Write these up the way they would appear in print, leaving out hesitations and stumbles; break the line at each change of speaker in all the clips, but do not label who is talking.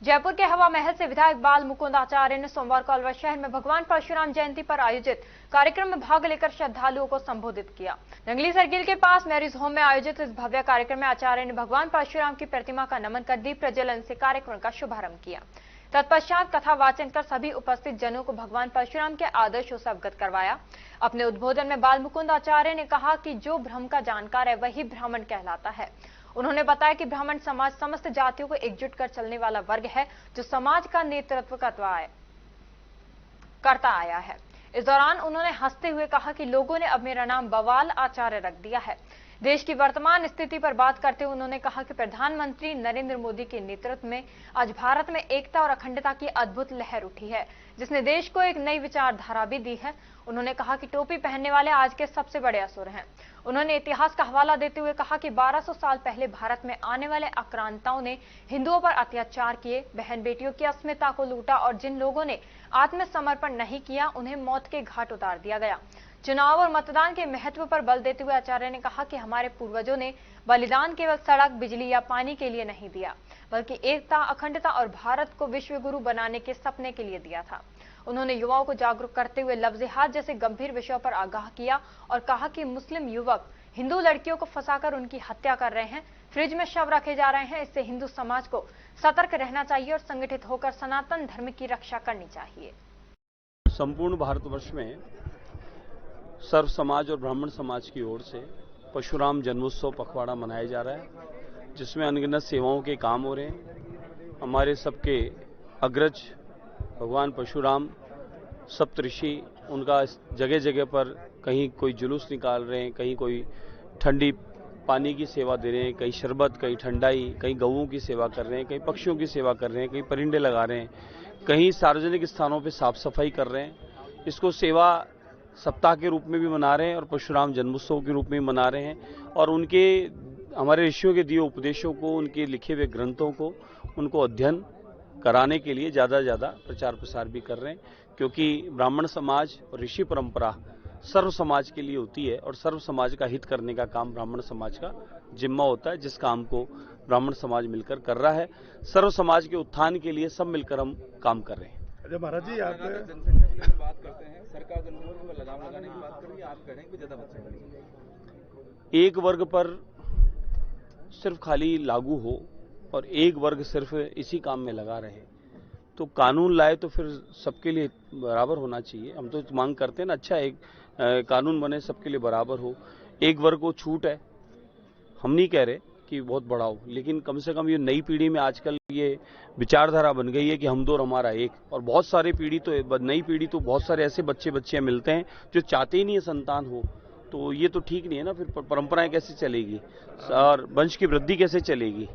जयपुर के हवा महल से विधायक बाल मुकुंद आचार्य ने सोमवार को अलवर शहर में भगवान परशुराम जयंती पर आयोजित कार्यक्रम में भाग लेकर श्रद्धालुओं को संबोधित किया। जंगली सर्किल के पास मैरिज होम में आयोजित इस भव्य कार्यक्रम में आचार्य ने भगवान परशुराम की प्रतिमा का नमन कर दीप प्रज्वलन से कार्यक्रम का शुभारंभ किया। तत्पश्चात कथा वाचन कर सभी उपस्थित जनों को भगवान परशुराम के आदर्शों से अवगत करवाया। अपने उद्बोधन में बाल मुकुंद आचार्य ने कहा कि जो ब्रह्म का जानकार है वही ब्राह्मण कहलाता है। उन्होंने बताया कि ब्राह्मण समाज समस्त जातियों को एकजुट कर चलने वाला वर्ग है जो समाज का नेतृत्व करता आया है। इस दौरान उन्होंने हंसते हुए कहा कि लोगों ने अब मेरा नाम बवाल आचार्य रख दिया है। देश की वर्तमान स्थिति पर बात करते हुए उन्होंने कहा कि प्रधानमंत्री नरेंद्र मोदी के नेतृत्व में आज भारत में एकता और अखंडता की अद्भुत लहर उठी है, जिसने देश को एक नई विचारधारा भी दी है। उन्होंने कहा कि टोपी पहनने वाले आज के सबसे बड़े असुर हैं। उन्होंने इतिहास का हवाला देते हुए कहा कि 1200 साल पहले भारत में आने वाले आक्रांताओं ने हिंदुओं पर अत्याचार किए, बहन बेटियों की अस्मिता को लूटा और जिन लोगों ने आत्मसमर्पण नहीं किया उन्हें मौत के घाट उतार दिया गया। चुनाव और मतदान के महत्व पर बल देते हुए आचार्य ने कहा कि हमारे पूर्वजों ने बलिदान केवल सड़क, बिजली या पानी के लिए नहीं दिया, बल्कि एकता, अखंडता और भारत को विश्व गुरु बनाने के सपने के लिए दिया था। उन्होंने युवाओं को जागरूक करते हुए लफ्ज़-ए-हाथ जैसे गंभीर विषयों पर आगाह किया और कहा कि मुस्लिम युवक हिंदू लड़कियों को फंसाकर उनकी हत्या कर रहे हैं, फ्रिज में शव रखे जा रहे हैं। इससे हिंदू समाज को सतर्क रहना चाहिए और संगठित होकर सनातन धर्म की रक्षा करनी चाहिए।
संपूर्ण भारतवर्ष में सर्व समाज और ब्राह्मण समाज की ओर से परशुराम जन्मोत्सव पखवाड़ा मनाया जा रहा है, जिसमें अनगिनत सेवाओं के काम हो रहे हैं। हमारे सबके अग्रज भगवान परशुराम सप्तऋषि, उनका जगह जगह पर कहीं कोई जुलूस निकाल रहे हैं, कहीं कोई ठंडी पानी की सेवा दे रहे हैं, कहीं शरबत, कहीं ठंडाई, कहीं गऊओं की सेवा कर रहे हैं, कहीं पक्षियों की सेवा कर रहे हैं, कहीं परिंदे लगा रहे हैं, कहीं सार्वजनिक स्थानों पर साफ सफाई कर रहे हैं। इसको सेवा सप्ताह के रूप में भी मना रहे हैं और परशुराम जन्मोत्सव के रूप में मना रहे हैं। और उनके हमारे ऋषियों के दिए उपदेशों को, उनके लिखे हुए ग्रंथों को, उनको अध्ययन कराने के लिए ज़्यादा से ज़्यादा प्रचार प्रसार भी कर रहे हैं, क्योंकि ब्राह्मण समाज और ऋषि परंपरा सर्व समाज के लिए होती है और सर्व समाज का हित करने का काम ब्राह्मण समाज का जिम्मा होता है, जिस काम को ब्राह्मण समाज मिलकर कर रहा है। सर्व समाज के उत्थान के लिए सब मिलकर हम काम कर रहे हैं।
अच्छा महाराज जी, आप
जनसंख्या की बात करते हैं, सरकार जनसंख्या पर लगाम लगाने की बात कर रही है, आप कह रहे हैं कि ज्यादा बच्चे होंगे।
एक वर्ग पर सिर्फ खाली लागू हो और एक वर्ग सिर्फ इसी काम में लगा रहे, तो कानून लाए तो फिर सबके लिए बराबर होना चाहिए। हम तो मांग करते हैं ना, अच्छा एक कानून बने सबके लिए बराबर हो। एक वर्ग को छूट है, हम नहीं कह रहे कि बहुत बड़ा हो, लेकिन कम से कम ये नई पीढ़ी में आजकल ये विचारधारा बन गई है कि हम दो और हमारा एक। और बहुत सारी पीढ़ी तो नई पीढ़ी तो बहुत सारे ऐसे बच्चियां मिलते हैं जो चाहते ही नहीं है संतान हो, तो ये तो ठीक नहीं है ना। फिर परंपराएं कैसे चलेगी और वंश की वृद्धि कैसे चलेगी।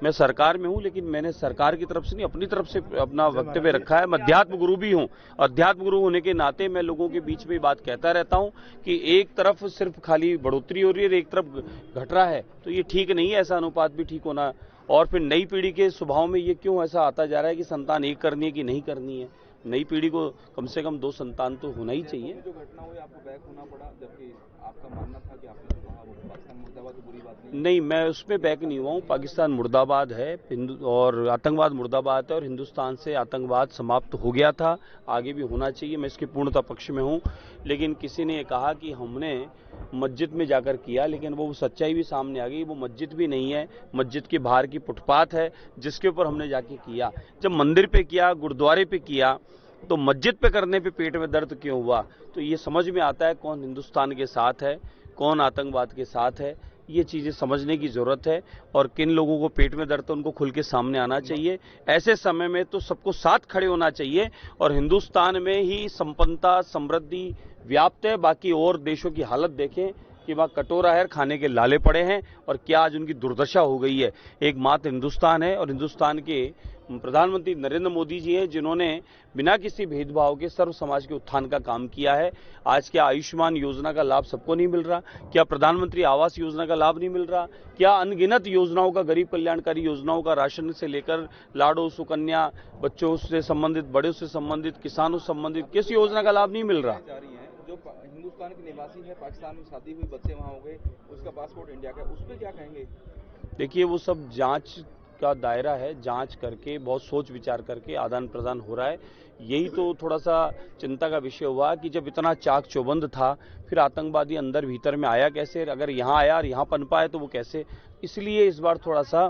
मैं सरकार में हूं, लेकिन मैंने सरकार की तरफ से नहीं, अपनी तरफ से अपना वक्तव्य रखा है। मैं अध्यात्म गुरु भी हूं। अध्यात्म गुरु होने के नाते मैं लोगों के बीच में बात कहता रहता हूं कि एक तरफ सिर्फ खाली बढ़ोतरी हो रही है और एक तरफ घट रहा है, तो ये ठीक नहीं है। ऐसा अनुपात भी ठीक होना। और फिर नई पीढ़ी के स्वभाव में ये क्यों ऐसा आता जा रहा है कि संतान एक करनी है कि नहीं करनी है। नई पीढ़ी को कम से कम 2 संतान तो होना ही चाहिए।
जो घटना हुई आपको बैक होना पड़ा, जबकि आपका मानना था कि आपने कहा वो पाकिस्तान मुर्दाबाद तो बुरी बात
नहीं, मैं उसमें बैक नहीं हुआ हूँ। पाकिस्तान मुर्दाबाद है, और आतंकवाद मुर्दाबाद है, और हिंदुस्तान से आतंकवाद समाप्त हो गया था, आगे भी होना चाहिए। मैं इसके पूर्णतः पक्ष में हूँ। लेकिन किसी ने कहा कि हमने मस्जिद में जाकर किया, लेकिन वो सच्चाई भी सामने आ गई। वो मस्जिद भी नहीं है, मस्जिद के बाहर की फुटपाथ है जिसके ऊपर हमने जाके किया। जब मंदिर पे किया, गुरुद्वारे पे किया, तो मस्जिद पे करने पे पेट में दर्द क्यों हुआ। तो ये समझ में आता है कौन हिंदुस्तान के साथ है, कौन आतंकवाद के साथ है। ये चीजें समझने की जरूरत है और किन लोगों को पेट में दर्द है उनको खुल के सामने आना चाहिए। ऐसे समय में तो सबको साथ खड़े होना चाहिए। और हिंदुस्तान में ही संपन्नता, समृद्धि व्याप्त है। बाकी और देशों की हालत देखें कि वहाँ कटोरा है, खाने के लाले पड़े हैं और क्या आज उनकी दुर्दशा हो गई है। एकमात्र हिंदुस्तान है और हिंदुस्तान के प्रधानमंत्री नरेंद्र मोदी जी हैं, जिन्होंने बिना किसी भेदभाव के सर्व समाज के उत्थान का काम किया है। आज क्या आयुष्मान योजना का लाभ सबको नहीं मिल रहा? क्या प्रधानमंत्री आवास योजना का लाभ नहीं मिल रहा? क्या अनगिनत योजनाओं का, गरीब कल्याणकारी योजनाओं का, राशन से लेकर लाडो, सुकन्या, बच्चों से संबंधित, बड़े से संबंधित, किसानों से संबंधित किस योजना का लाभ नहीं मिल रहा?
जो हिंदुस्तान के निवासी है, पाकिस्तान में शादी हुई, बच्चे वहां हो गए, उसका पासपोर्ट इंडिया का, उस पर क्या कहेंगे?
देखिए, वो सब जांच का दायरा है, जांच करके बहुत सोच विचार करके आदान प्रदान हो रहा है। यही तो थोड़ा सा चिंता का विषय हुआ कि जब इतना चाक चौबंद था, फिर आतंकवादी अंदर भीतर में आया कैसे, अगर यहाँ आया और यहाँ पनपा है तो वो कैसे। इसलिए इस बार थोड़ा सा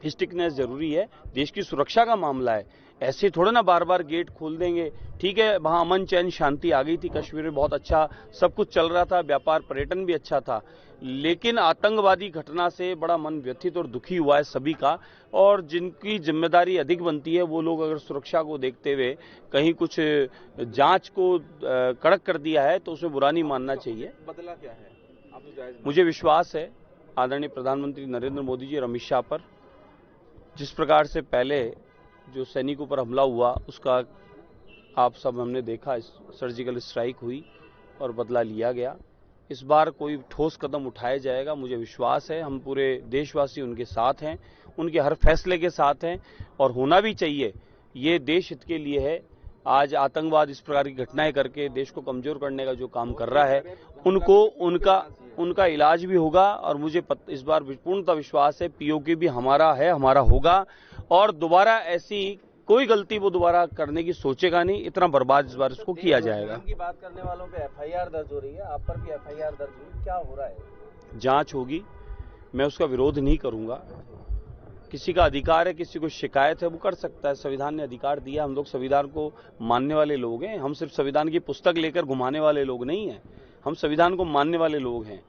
स्टिकनेस जरूरी है, देश की सुरक्षा का मामला है। ऐसे थोड़ा ना बार बार गेट खोल देंगे। ठीक है, वहां अमन चैन शांति आ गई थी, कश्मीर में बहुत अच्छा सब कुछ चल रहा था, व्यापार पर्यटन भी अच्छा था, लेकिन आतंकवादी घटना से बड़ा मन व्यथित और दुखी हुआ है सभी का। और जिनकी जिम्मेदारी अधिक बनती है वो लोग अगर सुरक्षा को देखते हुए कहीं कुछ जांच को कड़क कर दिया है तो उसमें बुरा नहीं मानना चाहिए।
बदला क्या है आप तो जायज
मुझे विश्वास है आदरणीय प्रधानमंत्री नरेंद्र मोदी जी और अमित शाह पर, जिस प्रकार से पहले जो सैनिकों पर हमला हुआ उसका आप सब हमने देखा, सर्जिकल स्ट्राइक हुई और बदला लिया गया। इस बार कोई ठोस कदम उठाया जाएगा, मुझे विश्वास है। हम पूरे देशवासी उनके साथ हैं, उनके हर फैसले के साथ हैं और होना भी चाहिए। ये देश हित के लिए है। आज आतंकवाद इस प्रकार की घटनाएं करके देश को कमजोर करने का जो काम कर रहा है, उनका इलाज भी होगा। और मुझे इस बार पूर्णतः विश्वास है पीओके भी हमारा है, हमारा होगा और दोबारा ऐसी कोई गलती वो दोबारा करने की सोचेगा नहीं। इतना बर्बाद इस बार इसको किया जाएगा।
की बात करने वालों पे एफआईआर दर्ज हो रही है, आप पर भी एफआईआर दर्ज हुई, क्या हो रहा है?
जांच होगी, मैं उसका विरोध नहीं करूंगा। किसी का अधिकार है, किसी को शिकायत है वो कर सकता है, संविधान ने अधिकार दिया। हम लोग संविधान को मानने वाले लोग हैं, हम सिर्फ संविधान की पुस्तक लेकर घुमाने वाले लोग नहीं हैं, हम संविधान को मानने वाले लोग हैं।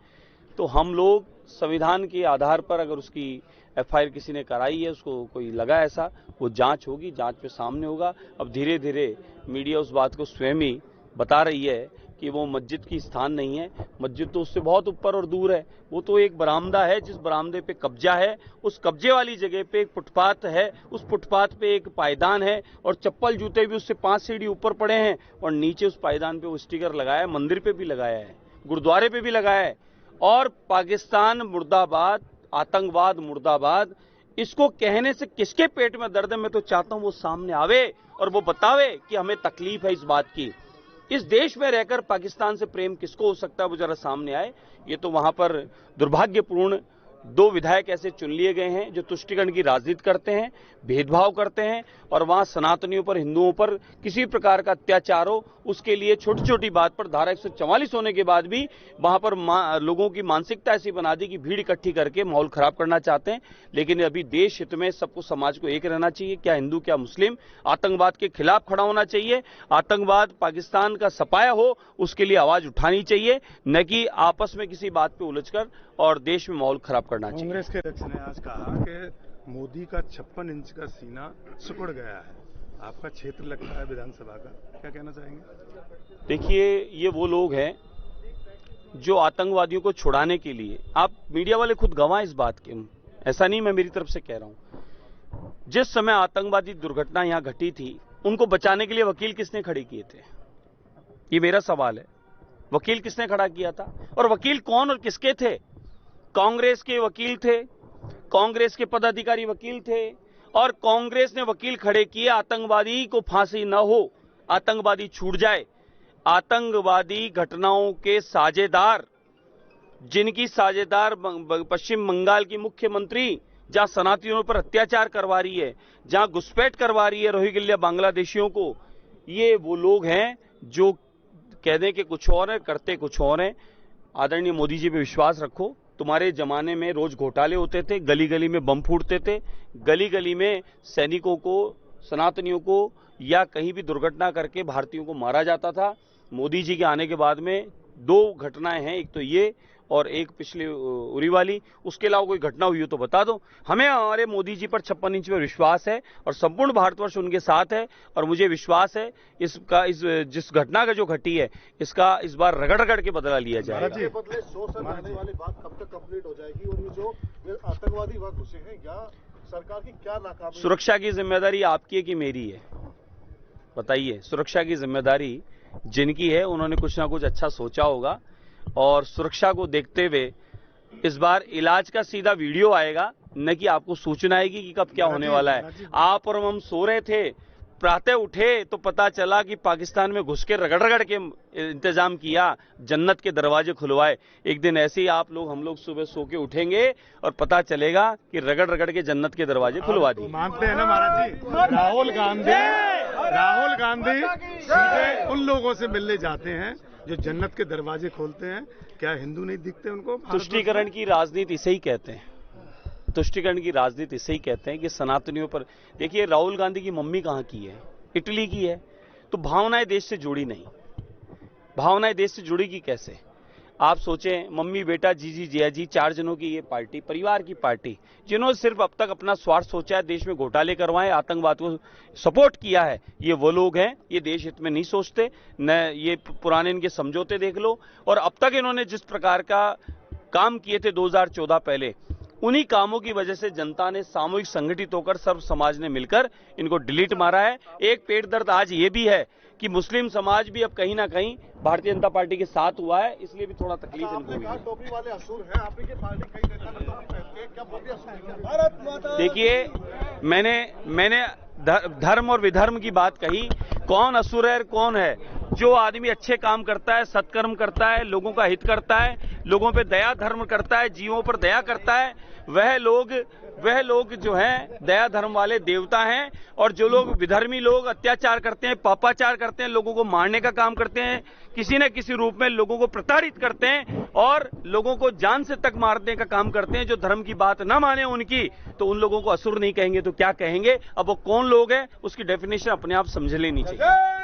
तो हम लोग संविधान के आधार पर अगर उसकी एफआईआर किसी ने कराई है, उसको कोई लगा ऐसा, वो जांच होगी, जांच पे सामने होगा। अब धीरे धीरे मीडिया उस बात को स्वयं ही बता रही है कि वो मस्जिद की स्थान नहीं है, मस्जिद तो उससे बहुत ऊपर और दूर है। वो तो एक बरामदा है, जिस बरामदे पे कब्जा है, उस कब्जे वाली जगह पे एक फुटपाथ है, उस फुटपाथ पे एक पायदान है और चप्पल जूते भी उससे 5 सीढ़ी ऊपर पड़े हैं और नीचे उस पायदान पे वो स्टिकर लगाया है, मंदिर पे भी लगाया है, गुरुद्वारे पे भी लगाया है। और पाकिस्तान मुर्दाबाद, आतंकवाद मुर्दाबाद, इसको कहने से किसके पेट में दर्द है, मैं तो चाहता हूं वो सामने आवे और वो बतावे कि हमें तकलीफ है इस बात की। इस देश में रहकर पाकिस्तान से प्रेम किसको हो सकता है, वो जरा सामने आए। ये तो वहां पर दुर्भाग्यपूर्ण 2 विधायक ऐसे चुन लिए गए हैं जो तुष्टिकरण की राजनीति करते हैं, भेदभाव करते हैं और वहां सनातनियों पर, हिंदुओं पर किसी प्रकार का अत्याचार हो उसके लिए छोटी छोटी बात पर धारा 144 होने के बाद भी वहां पर लोगों की मानसिकता ऐसी बना दी कि भीड़ इकट्ठी करके माहौल खराब करना चाहते हैं। लेकिन अभी देश हित में सबको, समाज को एक रहना चाहिए, क्या हिंदू क्या मुस्लिम। आतंकवाद के खिलाफ खड़ा होना चाहिए, आतंकवाद पाकिस्तान का सफाया हो उसके लिए आवाज उठानी चाहिए, न कि आपस में किसी बात पे उलझकर और देश में माहौल खराब करना चाहिए।
कांग्रेस के अध्यक्ष ने आज कहा कि मोदी का 56 इंच का सीना सिकुड़ गया है। आपका क्षेत्र लगता है विधानसभा का, क्या कहना चाहेंगे?
देखिए, ये वो लोग हैं जो आतंकवादियों को छुड़ाने के लिए, आप मीडिया वाले खुद गवाह इस बात के, ऐसा नहीं मैं मेरी तरफ से कह रहा हूं, जिस समय आतंकवादी दुर्घटना यहां घटी थी उनको बचाने के लिए वकील किसने खड़े किए थे, ये मेरा सवाल है। वकील किसने खड़ा किया था और वकील कौन और किसके थे? कांग्रेस के वकील थे, कांग्रेस के पदाधिकारी वकील थे और कांग्रेस ने वकील खड़े किए आतंकवादी को फांसी न हो, आतंकवादी छूट जाए। आतंकवादी घटनाओं के साझेदार, जिनकी साझेदार पश्चिम बंगाल की मुख्यमंत्री, जहां सनातनियों पर अत्याचार करवा रही है, जहां घुसपैठ करवा रही है रोहिंग्या बांग्लादेशियों को, ये वो लोग हैं जो कहने के कुछ और है, करते कुछ और हैं। आदरणीय मोदी जी पे विश्वास रखो। तुम्हारे जमाने में रोज घोटाले होते थे, गली गली में बम फूटते थे, गली गली में सैनिकों को, सनातनियों को या कहीं भी दुर्घटना करके भारतीयों को मारा जाता था। मोदी जी के आने के बाद में 2 घटनाएं हैं, एक तो ये और एक पिछले उरी वाली। उसके अलावा कोई घटना हुई हो तो बता दो। हमें हमारे मोदी जी पर 56 इंच पर विश्वास है और संपूर्ण भारतवर्ष उनके साथ है और मुझे विश्वास है जिस घटना का जो घटी है इसका इस बार रगड़ रगड़ के बदला लिया जाएगा।
बदले 100 साल रहने वाली बात कब तक कंप्लीट हो जाएगी और ये जो आतंकवादी वहां घुसे हैं, या सरकार की क्या नाकामी?
सुरक्षा की जिम्मेदारी आपकी है कि मेरी है, बताइए। सुरक्षा की जिम्मेदारी जिनकी है उन्होंने कुछ ना कुछ अच्छा सोचा होगा और सुरक्षा को देखते हुए इस बार इलाज का सीधा वीडियो आएगा, न कि आपको सूचना आएगी कि कब क्या होने वाला है। आप और हम सो रहे थे, प्रातः उठे तो पता चला कि पाकिस्तान में घुस के रगड़ रगड़ के इंतजाम किया, जन्नत के दरवाजे खुलवाए। एक दिन ऐसे ही आप लोग हम लोग सुबह सो के उठेंगे और पता चलेगा कि रगड़ रगड़ के जन्नत के दरवाजे खुलवा दिए।
मानते हैं ना महाराज जी, राहुल गांधी सीधे उन लोगों से मिलने जाते हैं जो जन्नत के दरवाजे खोलते हैं। क्या हिंदू नहीं दिखते उनको?
तुष्टीकरण की राजनीति इसे ही कहते हैं। तुष्टीकरण की राजनीति इसे ही कहते हैं कि सनातनियों पर देखिए, राहुल गांधी की मम्मी कहाँ की है? इटली की है। तो भावनाएं देश से जुड़ी नहीं। भावनाएं देश से जुड़ेगी कैसे? आप सोचें, मम्मी बेटा जीजी जिया जी 4 जनों की ये पार्टी, परिवार की पार्टी, जिन्होंने सिर्फ अब तक अपना स्वार्थ सोचा है, देश में घोटाले करवाए, आतंकवाद को सपोर्ट किया है, ये वो लोग हैं। ये देश हित में नहीं सोचते न। ये पुराने इनके समझौते देख लो, और अब तक इन्होंने जिस प्रकार का काम किए थे 2014 पहले, उन्हीं कामों की वजह से जनता ने सामूहिक संगठित होकर सर्व समाज ने मिलकर इनको डिलीट मारा है। एक पेट दर्द आज ये भी है कि मुस्लिम समाज भी अब कहीं ना कहीं भारतीय जनता पार्टी के साथ हुआ है, इसलिए भी थोड़ा तकलीफ इनको हुई है।
टोपी वाले असुर हैं, आपकी पार्टी कई नेता ने टोपी पहन के, क्या मोदी असुर है? भारत माता।
देखिए, मैंने धर्म और विधर्म की बात कही। कौन असुर है, कौन है? जो आदमी अच्छे काम करता है, सत्कर्म करता है, लोगों का हित करता है, लोगों पे दया धर्म करता है, जीवों पर दया करता है, वह लोग जो हैं दया धर्म वाले देवता हैं। और जो लोग विधर्मी लोग अत्याचार करते हैं, पापाचार करते हैं, लोगों को मारने का काम करते हैं, किसी न किसी रूप में लोगों को प्रताड़ित करते हैं और लोगों को जान से तक मारने का काम करते हैं, जो धर्म की बात ना माने उनकी, तो उन लोगों को असुर नहीं कहेंगे तो क्या कहेंगे? अब वो कौन लोग हैं उसकी डेफिनेशन अपने आप समझ लेनी चाहिए।